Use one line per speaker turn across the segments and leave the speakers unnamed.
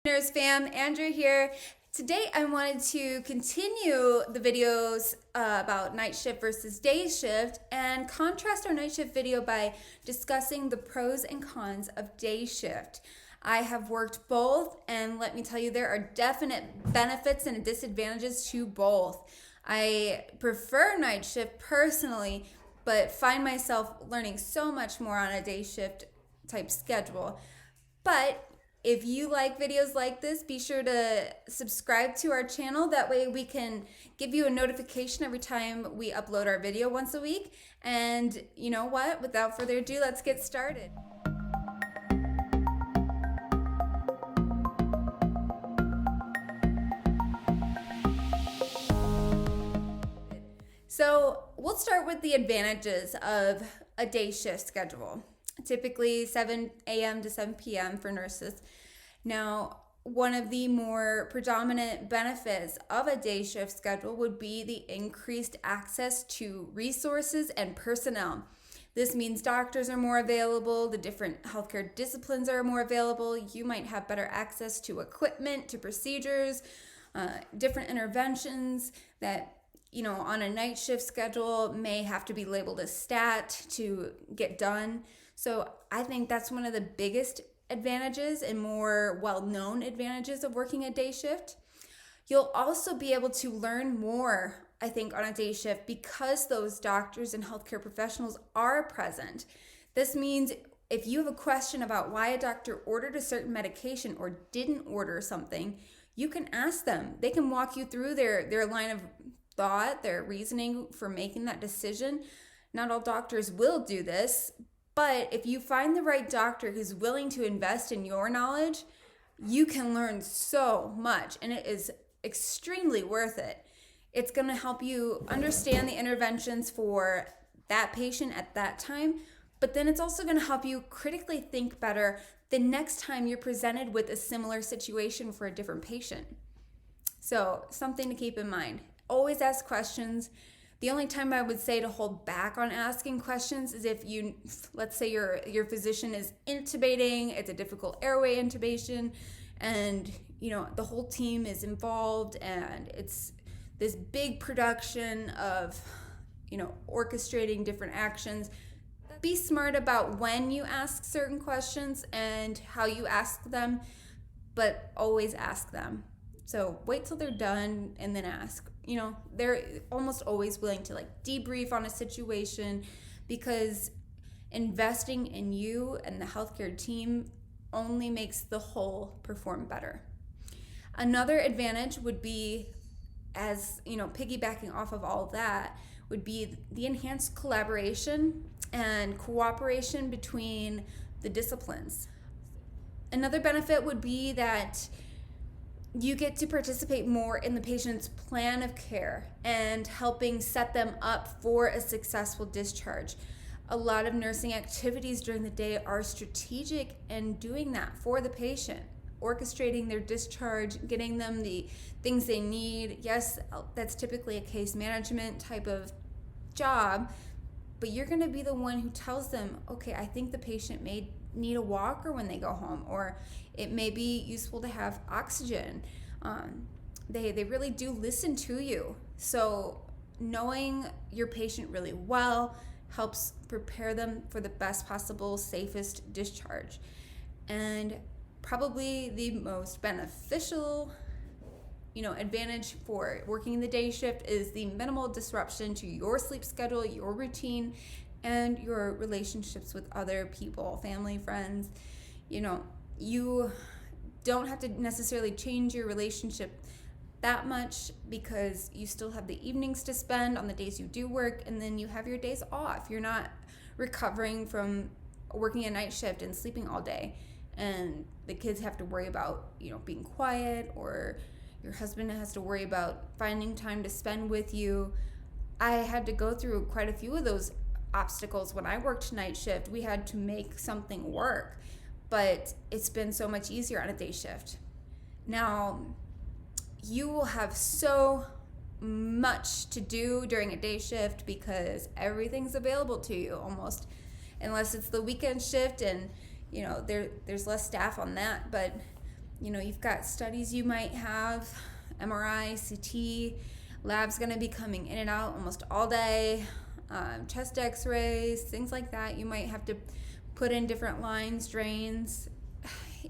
Nurse fam, Andrew here. Today I wanted to continue the videos about night shift versus day shift and contrast our night shift video by discussing the pros and cons of day shift. I have worked both, and let me tell you, there are definite benefits and disadvantages to both. I prefer night shift personally, but find myself learning so much more on a day shift type schedule. But if you like videos like this, be sure to subscribe to our channel. That way we can give you a notification every time we upload our video once a week. And you know what? Without further ado, let's get started. So we'll start with the advantages of a day shift schedule. Typically 7 a.m. to 7 p.m. for nurses. Now, one of the more predominant benefits of a day shift schedule would be the increased access to resources and personnel. This means doctors are more available, the different healthcare disciplines are more available, you might have better access to equipment, to procedures, different interventions that on a night shift schedule may have to be labeled as stat to get done. So I think that's one of the biggest advantages and more well-known advantages of working a day shift. You'll also be able to learn more, I think, on a day shift because those doctors and healthcare professionals are present. This means if you have a question about why a doctor ordered a certain medication or didn't order something, you can ask them. They can walk you through their line of thought, their reasoning for making that decision. Not all doctors will do this, but if you find the right doctor who's willing to invest in your knowledge, you can learn so much, and it is extremely worth it. It's going to help you understand the interventions for that patient at that time, but then it's also going to help you critically think better the next time you're presented with a similar situation for a different patient. So, something to keep in mind. Always ask questions. The only time I would say to hold back on asking questions is if let's say your physician is intubating, it's a difficult airway intubation, and the whole team is involved, and it's this big production of orchestrating different actions. Be smart about when you ask certain questions and how you ask them, but always ask them. So wait till they're done and then ask. They're almost always willing to debrief on a situation because investing in you and the healthcare team only makes the whole perform better. Another advantage would be, as piggybacking off of all of that, would be the enhanced collaboration and cooperation between the disciplines. Another benefit would be that you get to participate more in the patient's plan of care and helping set them up for a successful discharge. A lot of nursing activities during the day are strategic in doing that for the patient, orchestrating their discharge, getting them the things they need. Yes, that's typically a case management type of job, but you're going to be the one who tells them, okay, I think the patient may need a walker when they go home, or it may be useful to have oxygen. They really do listen to you. So knowing your patient really well helps prepare them for the best possible, safest discharge. And probably the most beneficial advantage for working the day shift is the minimal disruption to your sleep schedule, your routine, and your relationships with other people, family, friends. You don't have to necessarily change your relationship that much because you still have the evenings to spend on the days you do work, and then you have your days off. You're not recovering from working a night shift and sleeping all day, and the kids have to worry about being quiet, or your husband has to worry about finding time to spend with you. I had to go through quite a few of those obstacles when I worked night shift. We had to make something work, but it's been so much easier on a day shift. Now, you will have so much to do during a day shift because everything's available to you almost, unless it's the weekend shift and there's less staff on that. But You've got studies you might have, MRI, CT, lab's going to be coming in and out almost all day, chest x-rays, things like that. You might have to put in different lines, drains.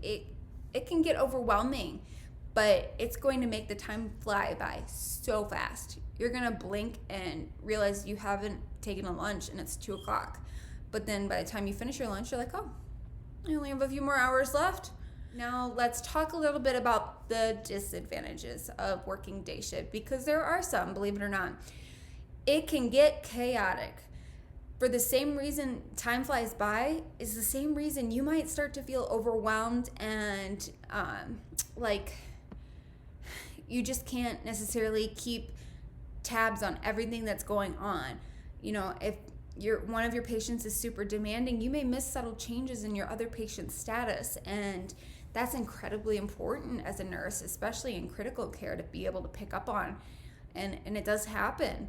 It can get overwhelming, but it's going to make the time fly by so fast. You're going to blink and realize you haven't taken a lunch and it's 2:00. But then by the time you finish your lunch, you're like, oh, I only have a few more hours left. Now let's talk a little bit about the disadvantages of working day shift, because there are some, believe it or not. It can get chaotic. For the same reason time flies by is the same reason you might start to feel overwhelmed and like you just can't necessarily keep tabs on everything that's going on. If one of your patients is super demanding, you may miss subtle changes in your other patient's status, and that's incredibly important as a nurse, especially in critical care, to be able to pick up on, and it does happen.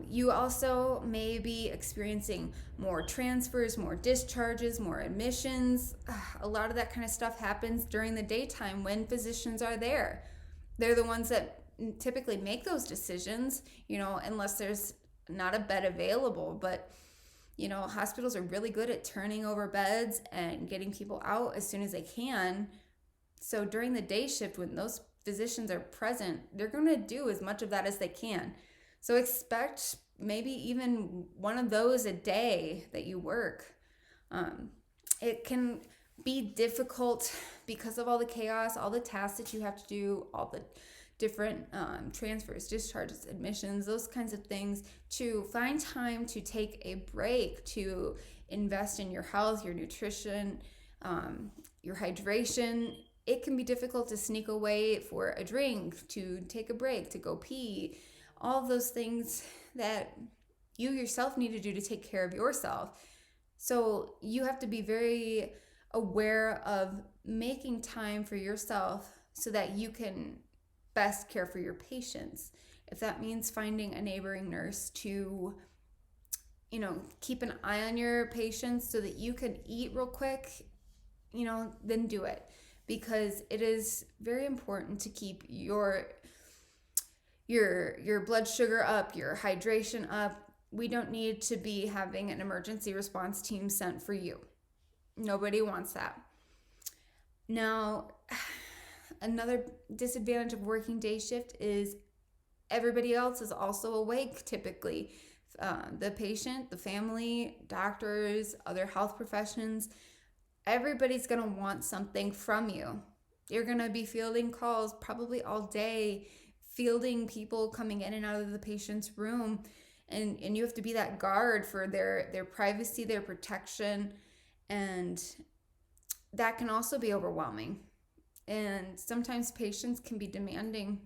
You also may be experiencing more transfers, more discharges, more admissions. A lot of that kind of stuff happens during the daytime when physicians are there. They're the ones that typically make those decisions, unless there's not a bed available. But, hospitals are really good at turning over beds and getting people out as soon as they can. So during the day shift, when those physicians are present, they're going to do as much of that as they can. So expect maybe even one of those a day that you work. It can be difficult because of all the chaos, all the tasks that you have to do, all the different transfers, discharges, admissions, those kinds of things, to find time to take a break, to invest in your health, your nutrition, your hydration. It can be difficult to sneak away for a drink, to take a break, to go pee, all of those things that you yourself need to do to take care of yourself. So you have to be very aware of making time for yourself so that you can best care for your patients. If that means finding a neighboring nurse to, keep an eye on your patients so that you can eat real quick, then do it. Because it is very important to keep your blood sugar up, your hydration up. We don't need to be having an emergency response team sent for you. Nobody wants that. Now, another disadvantage of working day shift is everybody else is also awake typically. The patient, the family, doctors, other health professions, everybody's going to want something from you. You're going to be fielding calls probably all day, fielding people coming in and out of the patient's room, and you have to be that guard for their privacy, their protection, and that can also be overwhelming. And sometimes patients can be demanding,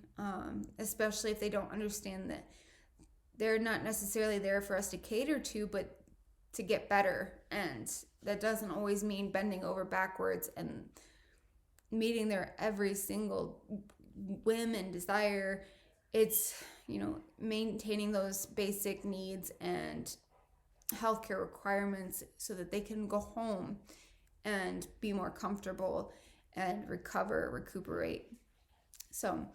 especially if they don't understand that they're not necessarily there for us to cater to, but to get better. And that doesn't always mean bending over backwards and meeting their every single whim and desire. It's, maintaining those basic needs and healthcare requirements so that they can go home and be more comfortable and recuperate. So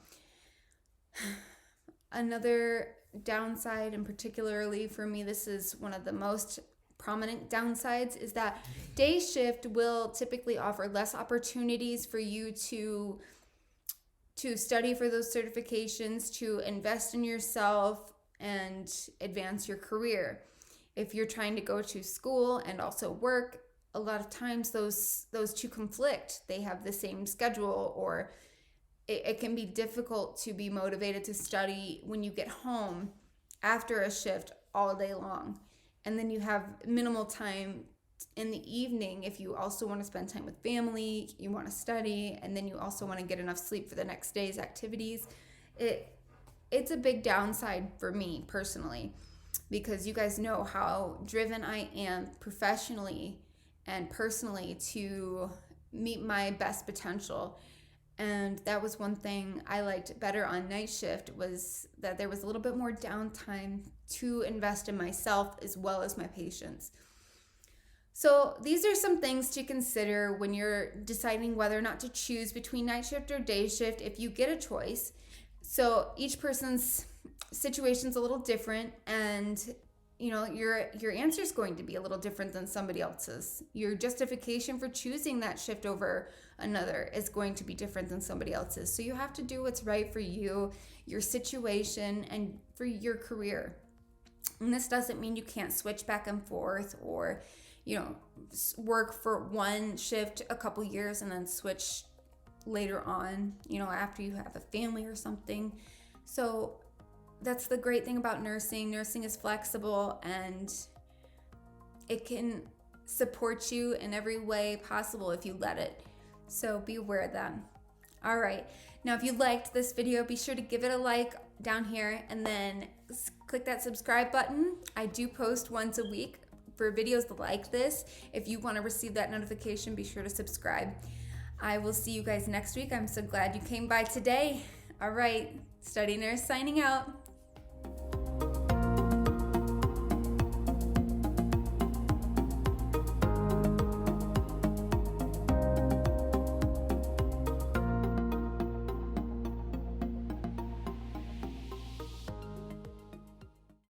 another downside, and particularly for me, this is one of the most prominent downsides, is that day shift will typically offer less opportunities for you to study for those certifications, to invest in yourself and advance your career. If you're trying to go to school and also work, a lot of times those two conflict. They have the same schedule, or it can be difficult to be motivated to study when you get home after a shift all day long. And then you have minimal time in the evening if you also want to spend time with family, you want to study, and then you also want to get enough sleep for the next day's activities. It's a big downside for me personally, because you guys know how driven I am professionally and personally to meet my best potential. And that was one thing I liked better on night shift, was that there was a little bit more downtime to invest in myself as well as my patients. So these are some things to consider when you're deciding whether or not to choose between night shift or day shift if you get a choice. So each person's situation's a little different, and your answer is going to be a little different than somebody else's. Your justification for choosing that shift over another is going to be different than somebody else's. So you have to do what's right for you, your situation, and for your career. And this doesn't mean you can't switch back and forth, or work for one shift a couple years and then switch later on, after you have a family or something. So that's the great thing about nursing. Nursing is flexible, and it can support you in every way possible if you let it. So be aware of that. All right. Now, if you liked this video, be sure to give it a like down here, and then click that subscribe button. I do post once a week for videos like this. If you want to receive that notification, be sure to subscribe. I will see you guys next week. I'm so glad you came by today. All right, Study Nurse signing out.